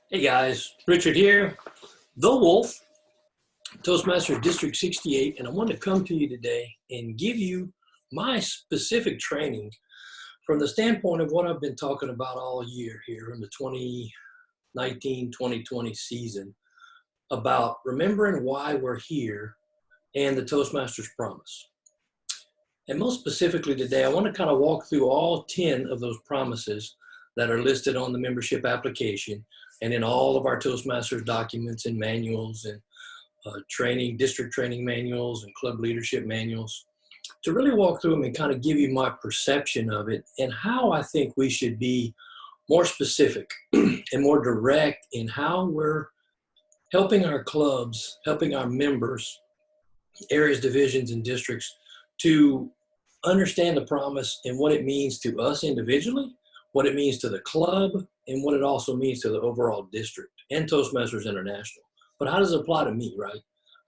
Hey guys, Richard here, the Wolf, Toastmasters District 68, and I want to come to you today and give you my specific training from the standpoint of what I've been talking about all year here in the 2019-2020 season about remembering why we're here and the Toastmasters promise. And most specifically today, I want to kind of walk through all 10 of those promises that are listed on the membership application and in all of our Toastmasters documents and manuals and district training manuals and club leadership manuals, to really walk through them and kind of give you my perception of it and how I think we should be more specific and more direct in how we're helping our clubs, helping our members, areas, divisions, and districts to understand the promise and what it means to us individually, what it means to the club, and what it also means to the overall district and Toastmasters International. But how does it apply to me, right?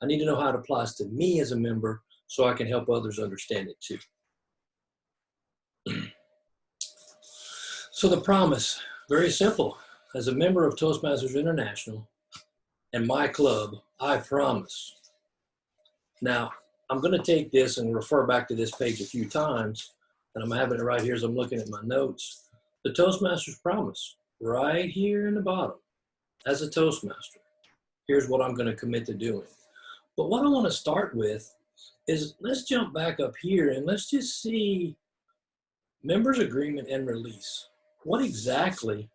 I need to know how it applies to me as a member so I can help others understand it too. So the promise, very simple. As a member of Toastmasters International and my club, I promise. Now, I'm going to take this and refer back to this page a few times, and I'm having it right here as I'm looking at my notes. The Toastmasters promise, right here in the bottom. As a Toastmaster, here's what I'm going to commit to doing. But what I want to start with is let's jump back up here and let's just see members agreement and release. What exactly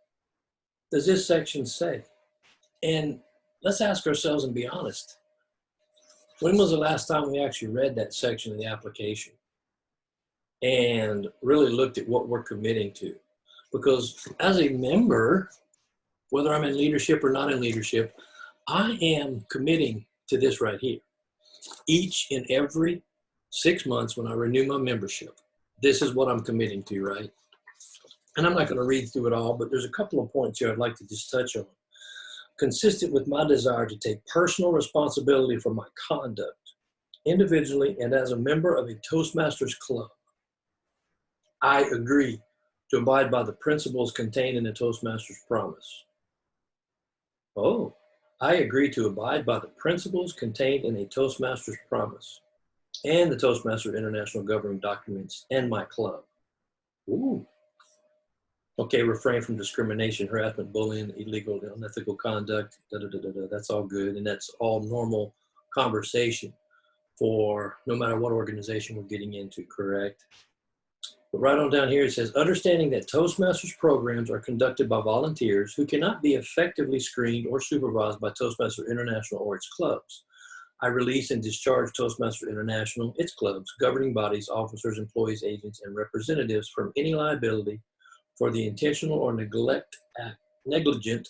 does this section say? And let's ask ourselves and be honest. When was the last time we actually read that section of the application and really looked at what we're committing to? Because as a member, whether I'm in leadership or not in leadership, I am committing to this right here. Each and every 6 months when I renew my membership, this is what I'm committing to, right? And I'm not going to read through it all, but there's a couple of points here I'd like to just touch on. Consistent with my desire to take personal responsibility for my conduct, individually and as a member of a Toastmasters club, I agree to abide by the principles contained in the Toastmasters promise. Oh, I agree to abide by the principles contained in a Toastmasters promise and the Toastmasters International governing documents and my club. Ooh. Okay, refrain from discrimination, harassment, bullying, illegal, unethical conduct, that's all good. And that's all normal conversation for no matter what organization we're getting into, correct? But right on down here, it says, understanding that Toastmasters programs are conducted by volunteers who cannot be effectively screened or supervised by Toastmasters International or its clubs. I release and discharge Toastmasters International, its clubs, governing bodies, officers, employees, agents, and representatives from any liability for the intentional or negligent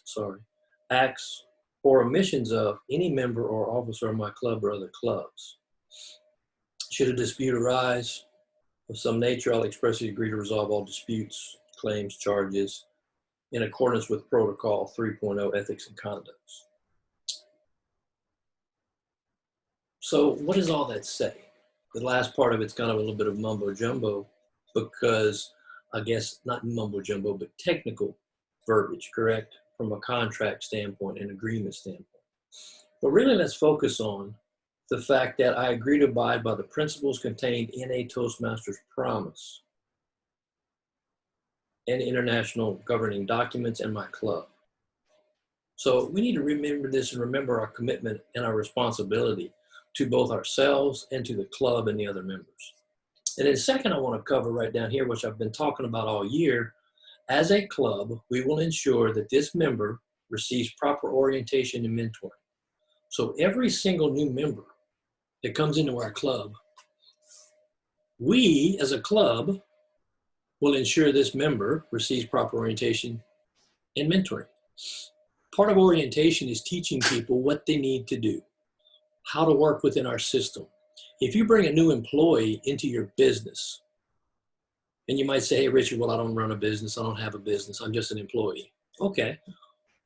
acts or omissions of any member or officer of my club or other clubs. Should a dispute arise of some nature, I'll expressly agree to resolve all disputes, claims, charges in accordance with Protocol 3.0 Ethics and Conducts. So what does all that say? The last part of it's kind of a little bit of mumbo jumbo because I guess not mumbo jumbo, but technical verbiage, correct? From a contract standpoint and agreement standpoint. But really let's focus on the fact that I agree to abide by the principles contained in a Toastmasters promise and international governing documents and my club. So we need to remember this and remember our commitment and our responsibility to both ourselves and to the club and the other members. And then second, I want to cover right down here, which I've been talking about all year. As a club, we will ensure that this member receives proper orientation and mentoring. So every single new member that comes into our club, we as a club will ensure this member receives proper orientation and mentoring. Part of orientation is teaching people what they need to do, how to work within our system. If you bring a new employee into your business, and you might say, hey, Richard, well, I don't run a business. I don't have a business. I'm just an employee. Okay.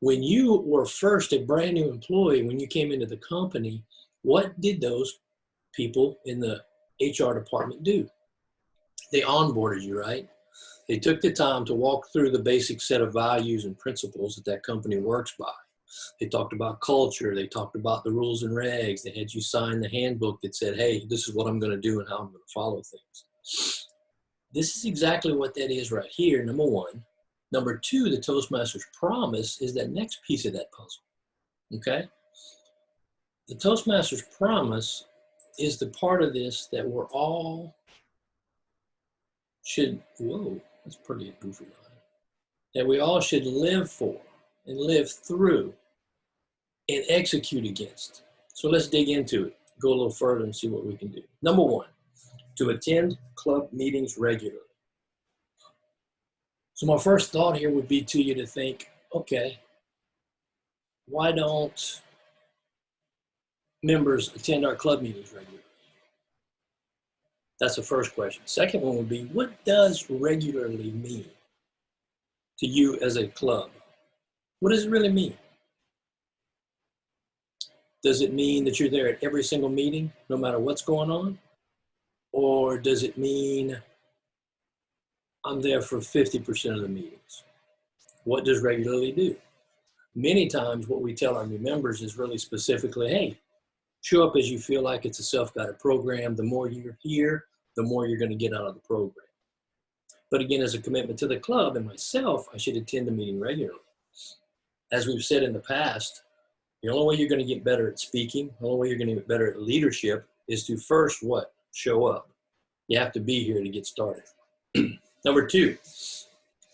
When you were first a brand new employee, when you came into the company, what did those people in the HR department do? They onboarded you, right? They took the time to walk through the basic set of values and principles that that company works by. They talked about culture. They talked about the rules and regs. They had you sign the handbook that said, hey, this is what I'm going to do and how I'm going to follow things. This is exactly what that is right here, number one. Number two, the Toastmasters promise is that next piece of that puzzle, okay? The Toastmasters promise is the part of this that we're all should, whoa, that's pretty goofy line, that we all should live for and live through and execute against. So let's dig into it, go a little further and see what we can do. Number one, to attend club meetings regularly. So my first thought here would be to you to think, okay, why don't members attend our club meetings regularly? That's the first question. Second one would be, what does regularly mean to you as a club? What does it really mean? Does it mean that you're there at every single meeting, no matter what's going on? Or does it mean I'm there for 50% of the meetings? What does regularly do? Many times what we tell our new members is really specifically, hey, show up as you feel like it's a self-guided program. The more you're here, the more you're going to get out of the program. But again, as a commitment to the club and myself, I should attend the meeting regularly. As we've said in the past, the only way you're going to get better at speaking, the only way you're going to get better at leadership is to first what? Show up. You have to be here to get started. Number two,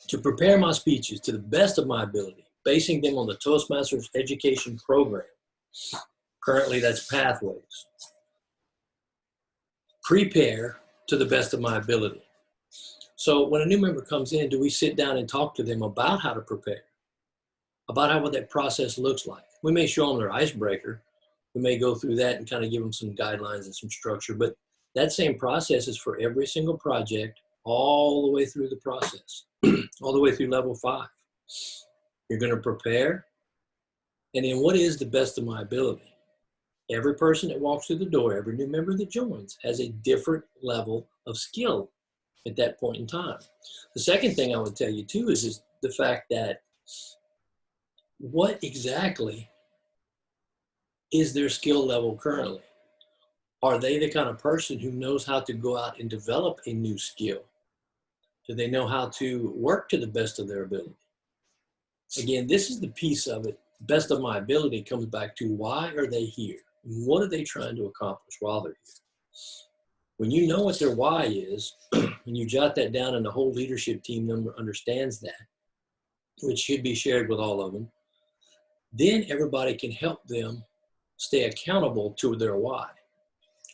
to prepare my speeches to the best of my ability, basing them on the Toastmasters education program. Currently, that's Pathways. Prepare to the best of my ability. So when a new member comes in, do we sit down and talk to them about how to prepare? About what that process looks like? We may show them their icebreaker. We may go through that and kind of give them some guidelines and some structure, but that same process is for every single project, all the way through the process, all the way through level 5. You're going to prepare, and then what is the best of my ability? Every person that walks through the door, every new member that joins has a different level of skill at that point in time. The second thing I would tell you too is the fact that what exactly is their skill level currently? Are they the kind of person who knows how to go out and develop a new skill? Do they know how to work to the best of their ability? Again, this is the piece of it. Best of my ability comes back to why are they here? What are they trying to accomplish while they're here? When you know what their why is, and you jot that down and the whole leadership team member understands that, which should be shared with all of them, then everybody can help them stay accountable to their why,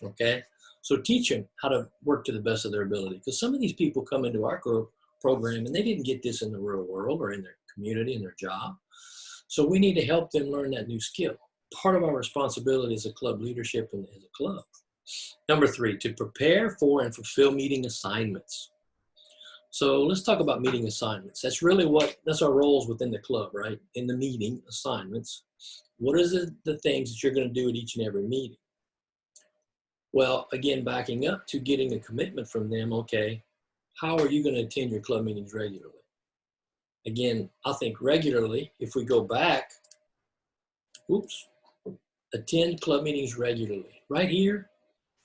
okay? So teach them how to work to the best of their ability, because some of these people come into our program and they didn't get this in the real world or in their community, in their job. So we need to help them learn that new skill. Part of our responsibility as a club leadership and as a club. Number 3, to prepare for and fulfill meeting assignments. So let's talk about meeting assignments. That's really that's our roles within the club, right? In the meeting assignments. What is the things that you're going to do at each and every meeting? Well, again, backing up to getting a commitment from them, okay, how are you going to attend your club meetings regularly? Again, I think regularly, if we go back, attend club meetings regularly. Right here,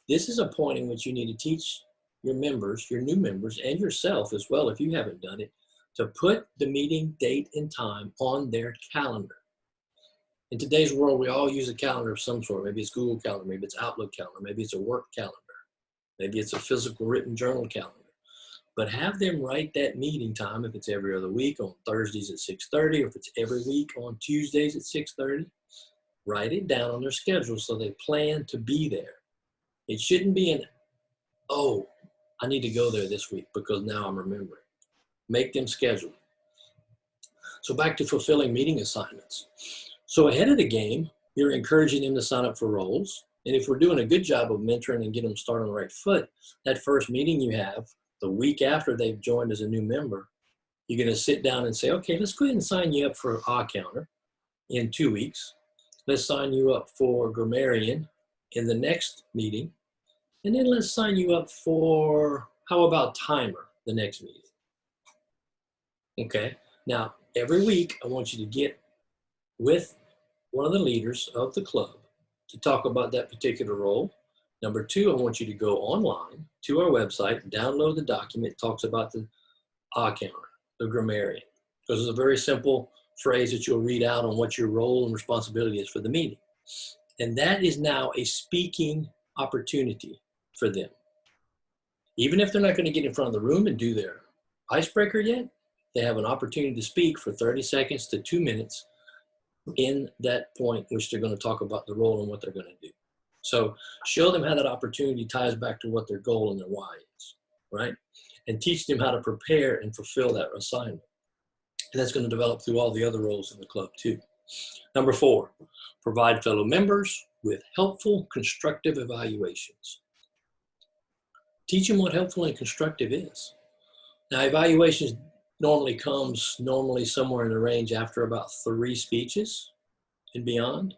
this is a point in which you need to teach your members, your new members, and yourself as well, if you haven't done it, to put the meeting date and time on their calendar. In today's world, we all use a calendar of some sort. Maybe it's Google Calendar, maybe it's Outlook Calendar, maybe it's a work calendar, maybe it's a physical written journal calendar. But have them write that meeting time, if it's every other week on Thursdays at 6:30, or if it's every week on Tuesdays at 6:30, write it down on their schedule so they plan to be there. It shouldn't be oh, I need to go there this week because now I'm remembering. Make them schedule. So back to fulfilling meeting assignments. So ahead of the game, you're encouraging them to sign up for roles. And if we're doing a good job of mentoring and getting them started on the right foot, that first meeting you have, the week after they've joined as a new member, you're going to sit down and say, okay, let's go ahead and sign you up for Counter in 2 weeks. Let's sign you up for Grammarian in the next meeting. And then let's sign you up for, how about Timer, the next meeting? Okay. Now, every week, I want you to get with one of the leaders of the club to talk about that particular role. Number two, I want you to go online to our website, download the document. It talks about the counter, the grammarian, because it's a very simple phrase that you'll read out on what your role and responsibility is for the meeting. And that is now a speaking opportunity for them. Even if they're not going to get in front of the room and do their icebreaker yet, they have an opportunity to speak for 30 seconds to 2 minutes in that point, which they're going to talk about the role and what they're going to do. So show them how that opportunity ties back to what their goal and their why is, right? And teach them how to prepare and fulfill that assignment. And that's going to develop through all the other roles in the club too. Number 4, provide fellow members with helpful, constructive evaluations. Teach them what helpful and constructive is. Now, evaluations normally comes somewhere in the range after about 3 speeches and beyond.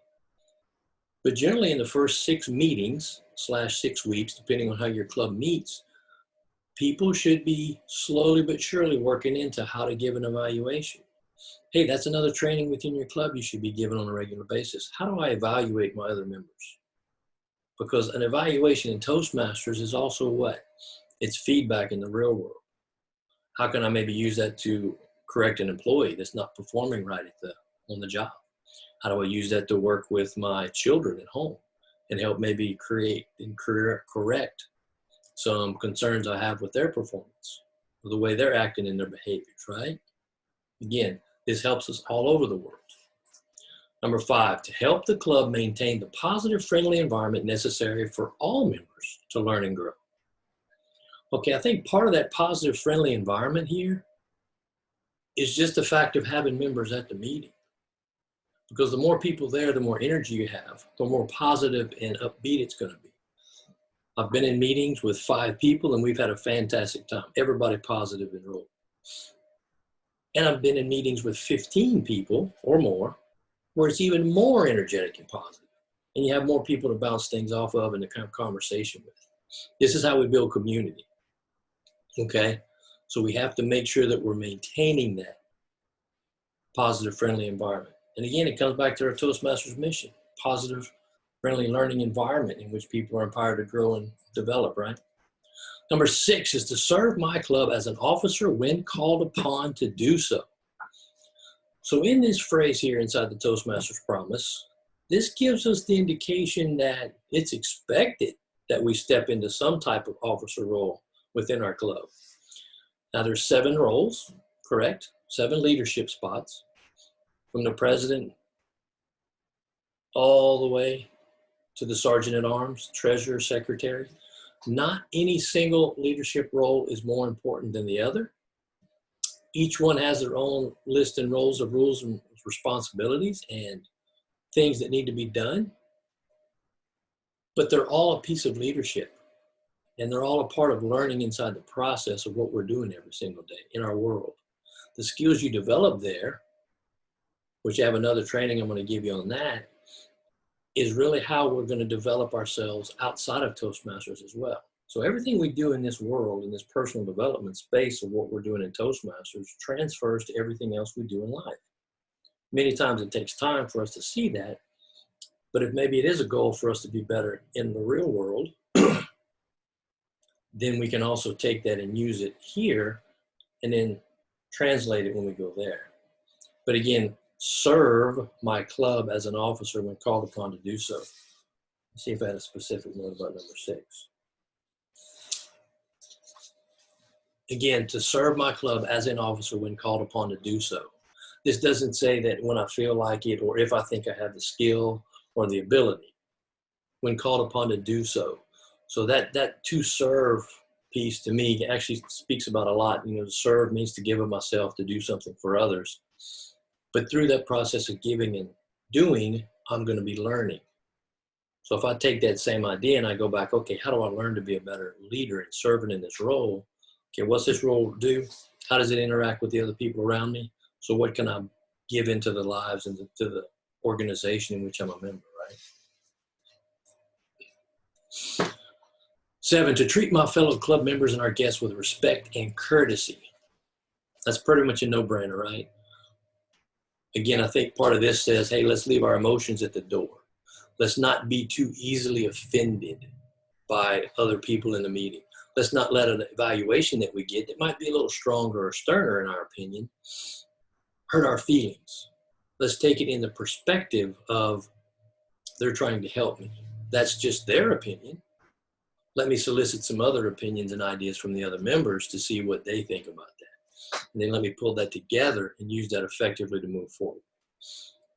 But generally in the first 6 meetings / 6 weeks, depending on how your club meets, people should be slowly but surely working into how to give an evaluation. Hey, that's another training within your club you should be given on a regular basis. How do I evaluate my other members? Because an evaluation in Toastmasters is also what? It's feedback in the real world. How can I maybe use that to correct an employee that's not performing right on the job? How do I use that to work with my children at home and help maybe create and correct some concerns I have with their performance or the way they're acting in their behaviors, right? Again, this helps us all over the world. Number 5, to help the club maintain the positive, friendly environment necessary for all members to learn and grow. Okay, I think part of that positive, friendly environment here is just the fact of having members at the meeting. Because the more people there, the more energy you have, the more positive and upbeat it's going to be. I've been in meetings with 5 people and we've had a fantastic time. Everybody positive enrolled. And I've been in meetings with 15 people or more where it's even more energetic and positive. And you have more people to bounce things off of and to kind of conversation with. This is how we build community. Okay? So we have to make sure that we're maintaining that positive, friendly environment. And again, it comes back to our Toastmasters mission, positive, friendly learning environment in which people are empowered to grow and develop, right? Number 6 is to serve my club as an officer when called upon to do so. So in this phrase here inside the Toastmasters promise, this gives us the indication that it's expected that we step into some type of officer role within our club. Now there's 7 roles, correct? 7 leadership spots, from the president all the way to the sergeant at arms, treasurer, secretary. Not any single leadership role is more important than the other. Each one has their own list and roles of rules and responsibilities and things that need to be done. But they're all a piece of leadership. And they're all a part of learning inside the process of what we're doing every single day in our world. The skills you develop there, which I have another training I'm going to give you on that, is really how we're going to develop ourselves outside of Toastmasters as well. So everything we do in this world, in this personal development space of what we're doing in Toastmasters, transfers to everything else we do in life. Many times it takes time for us to see that, but if maybe it is a goal for us to be better in the real world, then we can also take that and use it here and then translate it when we go there. But again, serve my club as an officer when called upon to do so. Let's see if I had a specific note about number 6. Again, to serve my club as an officer when called upon to do so. This doesn't say that when I feel like it or if I think I have the skill or the ability. When called upon to do so. So that to serve piece to me actually speaks about a lot. You know, to serve means to give of myself to do something for others. But through that process of giving and doing, I'm going to be learning. So if I take that same idea and I go back, okay, how do I learn to be a better leader and serving in this role? Okay, what's this role do? How does it interact with the other people around me? So what can I give into the lives and to the organization in which I'm a member, right? 7, to treat my fellow club members and our guests with respect and courtesy. That's pretty much a no-brainer, right? Again, I think part of this says, hey, let's leave our emotions at the door. Let's not be too easily offended by other people in the meeting. Let's not let an evaluation that we get that might be a little stronger or sterner in our opinion hurt our feelings. Let's take it in the perspective of they're trying to help me. That's just their opinion. Let me solicit some other opinions and ideas from the other members to see what they think about that. And then let me pull that together and use that effectively to move forward.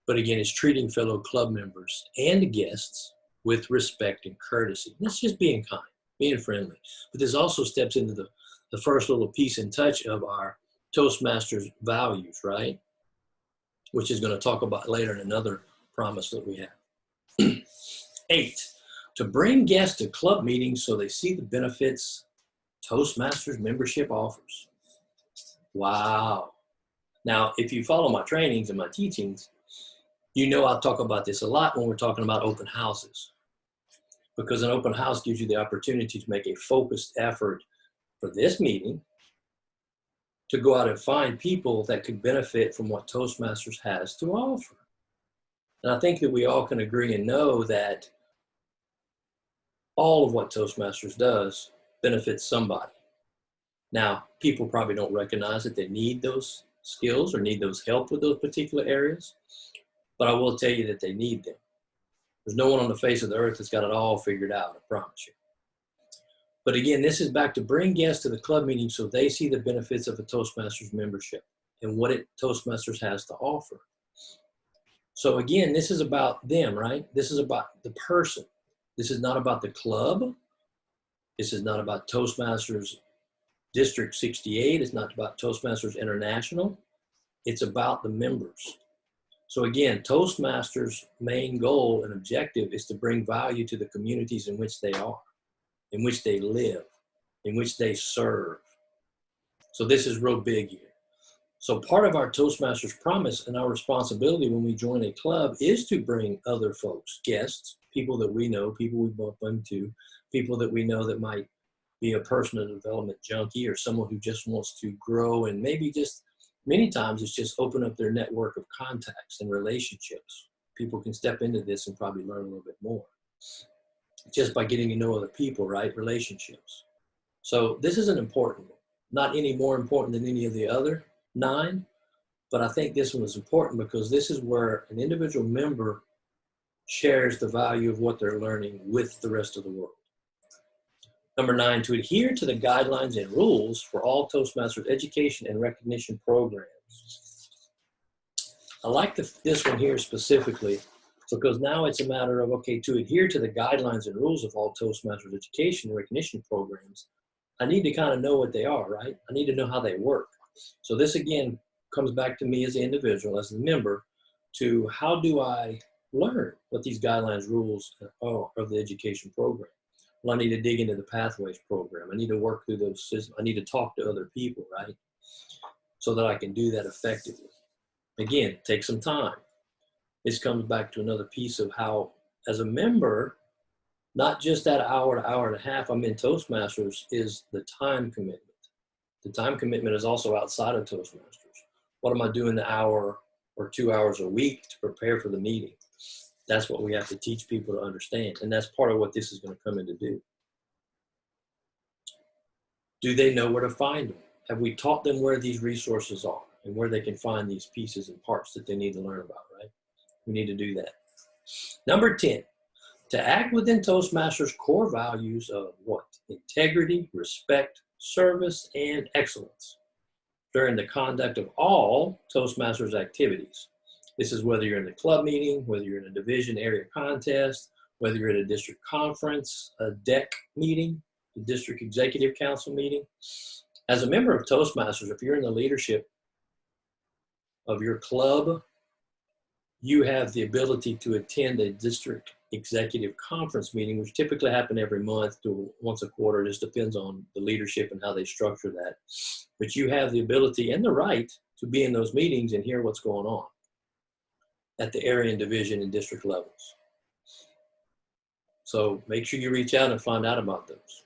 But again, it's treating fellow club members and guests with respect and courtesy. That's just being kind, being friendly. But this also steps into the first little piece and touch of our Toastmasters values, right? Which is going to talk about later in another promise that we have. 8, to bring guests to club meetings so they see the benefits Toastmasters membership offers. Wow. Now, if you follow my trainings and my teachings, you know I'll talk about this a lot when we're talking about open houses. Because an open house gives you the opportunity to make a focused effort for this meeting to go out and find people that could benefit from what Toastmasters has to offer. And I think that we all can agree and know that all of what Toastmasters does benefits somebody. Now, people probably don't recognize that they need those skills or need those help with those particular areas, but I will tell you that they need them. There's no one on the face of the earth that's got it all figured out, I promise you. But again, this is back to bring guests to the club meeting so they see the benefits of a Toastmasters membership and what Toastmasters has to offer. So again, this is about them, right? This is about the person. This is not about the club. This is not about Toastmasters District 68. It's not about Toastmasters International. It's about the members. So again, Toastmasters' main goal and objective is to bring value to the communities in which they are, in which they live, in which they serve. So this is real big here. So part of our Toastmasters promise and our responsibility when we join a club is to bring other folks, guests, people that we know, people we bump into, people that we know that might be a personal development junkie or someone who just wants to grow and maybe just many times it's just open up their network of contacts and relationships. People can step into this and probably learn a little bit more just by getting to know other people, right? Relationships. So this is an important one, not any more important than any of the other 9, but I think this one is important because this is where an individual member shares the value of what they're learning with the rest of the world. Number 9, to adhere to the guidelines and rules for all Toastmasters education and recognition programs. I like this one here specifically because now it's a matter of, okay, to adhere to the guidelines and rules of all Toastmasters education and recognition programs, I need to kind of know what they are, right? I need to know how they work. So this again comes back to me as an individual, as a member, to how do I learn what these guidelines, rules are of the education program? Well, I need to dig into the Pathways program. I need to work through those systems. I need to talk to other people, right? So that I can do that effectively. Again, take some time. This comes back to another piece of how, as a member, not just that hour to hour and a half I'm in Toastmasters, is the time commitment. The time commitment is also outside of Toastmasters. What am I doing the hour or 2 hours a week to prepare for the meeting? That's what we have to teach people to understand. And that's part of what this is going to come in to do. Do they know where to find them? Have we taught them where these resources are and where they can find these pieces and parts that they need to learn about, right? We need to do that. Number 10, to act within Toastmasters' core values of what? Integrity, respect, service, and excellence during the conduct of all Toastmasters activities. This is whether you're in the club meeting, whether you're in a division area contest, whether you're at a district conference, a DEC meeting, the district executive council meeting. As a member of Toastmasters, if you're in the leadership of your club, you have the ability to attend a district executive conference meeting, which typically happen every month to once a quarter. It just depends on the leadership and how they structure that. But you have the ability and the right to be in those meetings and hear what's going on at the area and division and district levels. So make sure you reach out and find out about those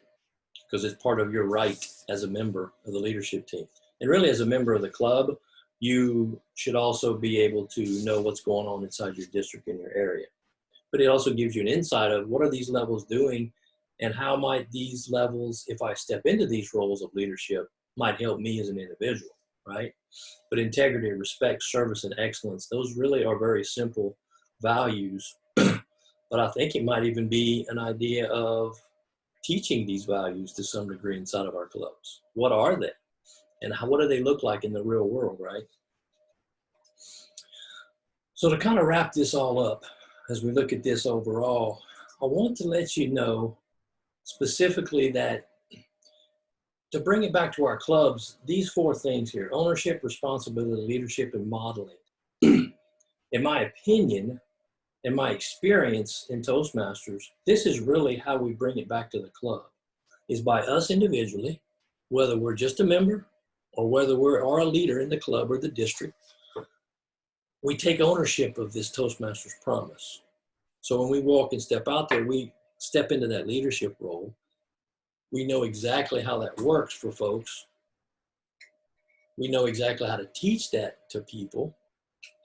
because it's part of your right as a member of the leadership team. And really, as a member of the club, you should also be able to know what's going on inside your district in your area. But it also gives you an insight of what are these levels doing and how might these levels, if I step into these roles of leadership, might help me as an individual, right? But integrity, respect, service, and excellence, those really are very simple values. But I think it might even be an idea of teaching these values to some degree inside of our clubs. What are they? And what do they look like in the real world, right? So to kind of wrap this all up, as we look at this overall, I want to let you know specifically that to bring it back to our clubs, these 4 things here, ownership, responsibility, leadership, and modeling, in my opinion, in my experience in Toastmasters, this is really how we bring it back to the club, is by us individually, whether we're just a member or whether we're a leader in the club or the district, we take ownership of this Toastmasters promise. So when we walk and step out there, we step into that leadership role. We know exactly how that works for folks. We know exactly how to teach that to people,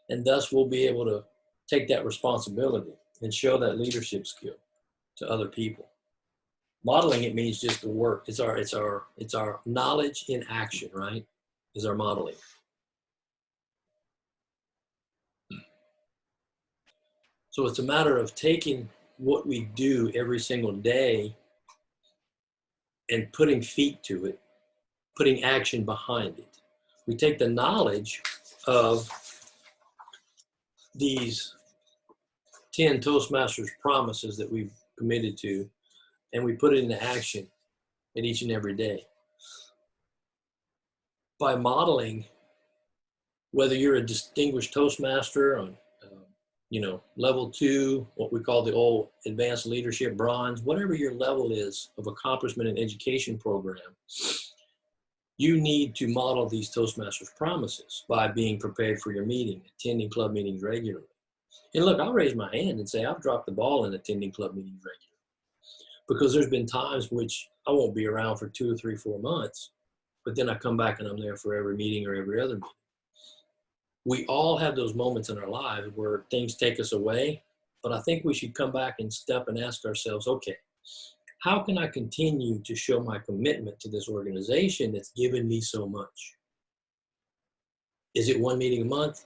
and thus we'll be able to take that responsibility and show that leadership skill to other people. Modeling it means just the work. It's our knowledge in action, right? Is our modeling. So it's a matter of taking what we do every single day and putting feet to it, putting action behind it. We take the knowledge of these 10 Toastmasters promises that we've committed to, and we put it into action at each and every day. By modeling, whether you're a distinguished Toastmaster on level 2, what we call the old advanced leadership bronze, whatever your level is of accomplishment in education program, you need to model these Toastmasters promises by being prepared for your meeting, attending club meetings regularly. And look, I'll raise my hand and say I've dropped the ball in attending club meetings regularly, because there's been times which I won't be around for 2 or 3, 4 months, but then I come back and I'm there for every meeting or every other meeting. We all have those moments in our lives where things take us away, but I think we should come back and step and ask ourselves, okay, how can I continue to show my commitment to this organization that's given me so much? Is it 1 meeting a month?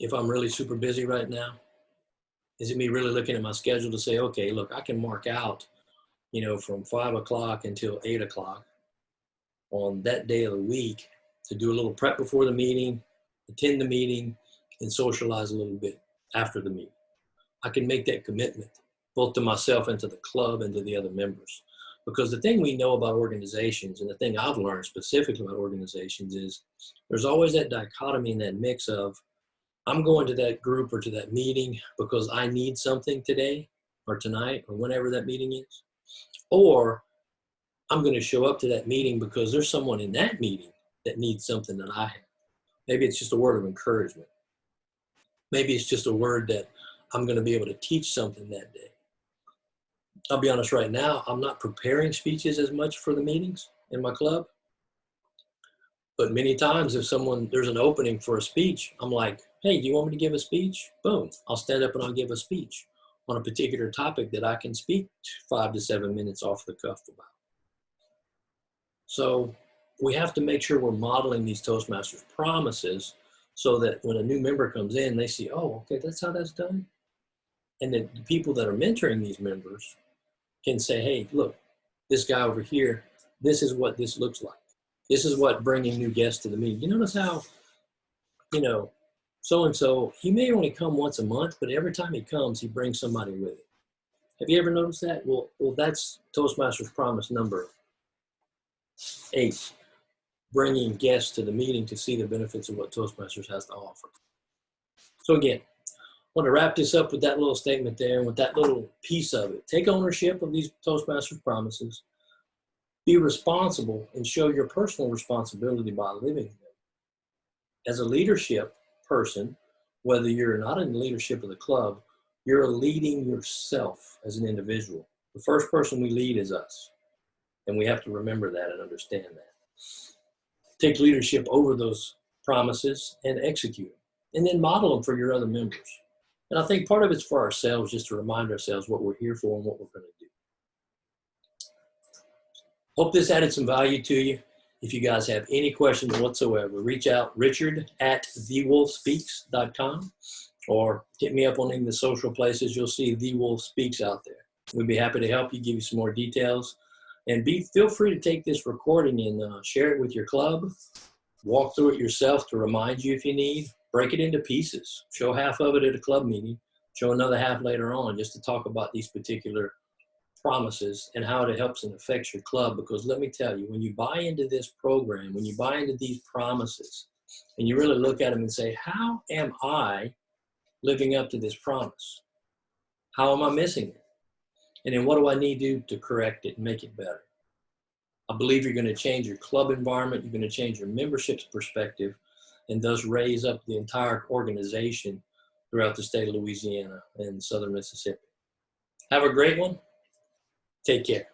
If I'm really super busy right now? Is it me really looking at my schedule to say, okay, look, I can mark out, from 5 o'clock until 8 o'clock on that day of the week to do a little prep before the meeting, attend the meeting, and socialize a little bit after the meeting. I can make that commitment both to myself and to the club and to the other members. Because the thing we know about organizations, and the thing I've learned specifically about organizations, is there's always that dichotomy and that mix of, I'm going to that group or to that meeting because I need something today or tonight or whenever that meeting is. Or I'm going to show up to that meeting because there's someone in that meeting that needs something that I have. Maybe it's just a word of encouragement. Maybe it's just a word that I'm going to be able to teach something that day. I'll be honest right now, I'm not preparing speeches as much for the meetings in my club. But many times if there's an opening for a speech, I'm like, hey, do you want me to give a speech? Boom, I'll stand up and I'll give a speech on a particular topic that I can speak 5 to 7 minutes off the cuff about. So we have to make sure we're modeling these Toastmasters promises so that when a new member comes in, they see, oh, okay, that's how that's done. And then the people that are mentoring these members can say, hey, look, this guy over here, this is what this looks like. This is what bringing new guests to the meeting. You notice how, so-and-so, he may only come once a month, but every time he comes, he brings somebody with him. Have you ever noticed that? Well, that's Toastmasters promise number 8, bringing guests to the meeting to see the benefits of what Toastmasters has to offer. So again, I want to wrap this up with that little statement there and with that little piece of it. Take ownership of these Toastmasters promises. Be responsible and show your personal responsibility by living them. As a leadership person, whether you're not in the leadership of the club, you're leading yourself as an individual. The first person we lead is us. And we have to remember that and understand that. take leadership over those promises and execute them, and then model them for your other members. And I think part of it's for ourselves, just to remind ourselves what we're here for and what we're going to do. Hope this added some value to you. If you guys have any questions whatsoever, reach out, richard@thewolfspeaks.com, or hit me up on any of the social places. You'll see The Wolf Speaks out there. We'd be happy to help you, give you some more details. And feel free to take this recording and share it with your club. Walk through it yourself to remind you if you need. Break it into pieces. Show half of it at a club meeting. Show another half later on, just to talk about these particular promises and how it helps and affects your club. Because let me tell you, when you buy into this program, when you buy into these promises, and you really look at them and say, how am I living up to this promise? How am I missing it? And then what do I need to do to correct it and make it better? I believe you're going to change your club environment. You're going to change your membership's perspective, and thus raise up the entire organization throughout the state of Louisiana and southern Mississippi. Have a great one. Take care.